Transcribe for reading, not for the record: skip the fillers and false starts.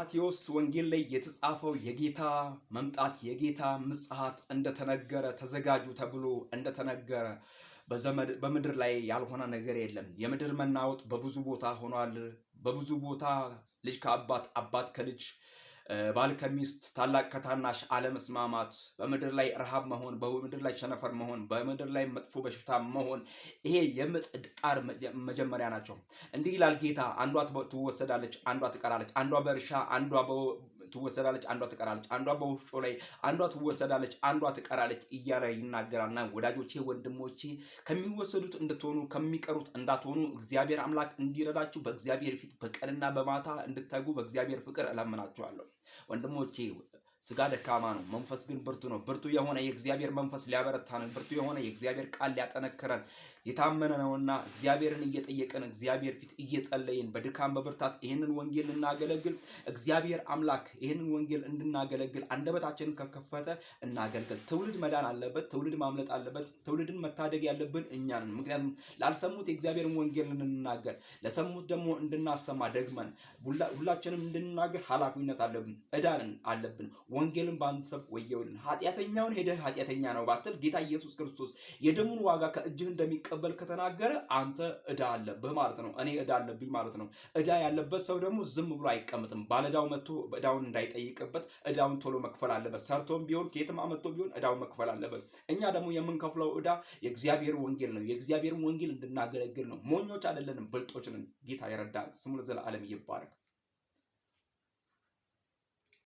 በማቴዎስ ወንጌል ላይ የተጻፈው የጌታ መምጣት የጌታ ምጽአት እንደተነገረ ተዘጋጁ ተብሎ እንደተነገረ በምድር ላይ ያልሆነ ነገር የለም። የምድር መናወጥ በብዙ ቦታ ሆኗል። በብዙ ቦታ ልጅ ከአባት አባት ከልጅ ባል ከሚስት ታላቅ ከታናሽ አለመስማማት፣ በምድር ላይ ረሃብ መሆን፣ በምድር ላይ ቸነፈር መሆን፣ በምድር ላይ መጥፎ በሽታ መሆን፣ ይሄ የምጥ ጣር መጀመሪያ ናቸው። እንዲህ ይላል ጌታ፣ አንዷ ትወሰዳለች፣ አንዷ ትቀራለች፣ አንዷ በእርሻ አንዷ ትወሰዳለች፣ አንዷ ትቀራለች፣ አንዷ በወፍጮ ላይ አንዷ ትወሰዳለች፣ አንዷ ትቀራለች እያለ ይናገራልና ወዳጆቼ ወንድሞቼ ከሚወሰዱት እንድትሆኑ ከሚቀሩት እንዳትሆኑ እግዚአብሔር አምላክ እንዲረዳችሁ በእግዚአብሔር ፊት በቀንና በማታ እንድትተጉ በእግዚአብሔር ፍቅር እለምናችኋለሁ። ወንድሞቼ ስጋ ደካማ ነው፣ መንፈስ ግን ብርቱ ነው። ብርቱ የሆነ የእግዚአብሔር መንፈስ ሊያበረታን፣ ብርቱ የሆነ የእግዚአብሔር ቃል ሊያጠነክረን የታመነ ነውና እግዚአብሔርን እየጠየቅን እግዚአብሔር ፊት እየጸለይን በድካም በብርታት ይህንን ወንጌል እናገለግል። እግዚአብሔር አምላክ ይህንን ወንጌል እንድናገለግል አንደበታችንን ከከፈተ እናገልግል። ትውልድ መዳን አለበት፣ ትውልድ ማምለጥ አለበት። ትውልድን መታደግ ያለብን እኛ ነን። ምክንያቱም ላልሰሙት የእግዚአብሔርን ወንጌል እንድናገር፣ ለሰሙት ደግሞ እንድናሰማ ደግመን ሁላችንም እንድንናገር ኃላፊነት አለብን፣ ዕዳን አለብን። ወንጌልን ባንሰብክ ወየውልን። ኃጢአተኛውን ሄደህ ኃጢአተኛ ነው ባትል ጌታ ኢየሱስ ክርስቶስ የደሙን ዋጋ ከእጅህ እንደሚቀበል ከተናገረ አንተ ዕዳ አለብህ ማለት ነው። እኔ ዕዳ አለብኝ ማለት ነው። ዕዳ ያለበት ሰው ደግሞ ዝም ብሎ አይቀመጥም። ባለዕዳው መጥቶ ዕዳውን እንዳይጠይቅበት ዕዳውን ቶሎ መክፈል አለበት። ሰርቶም ቢሆን ከየትም አመጥቶ ቢሆን ዕዳውን መክፈል አለበት። እኛ ደግሞ የምንከፍለው ዕዳ የእግዚአብሔር ወንጌል ነው። የእግዚአብሔርን ወንጌል እንድናገለግል ነው። ሞኞች አይደለንም፣ ብልጦች ነን። ጌታ ይረዳል። ስሙ ለዘላለም ይባረክ።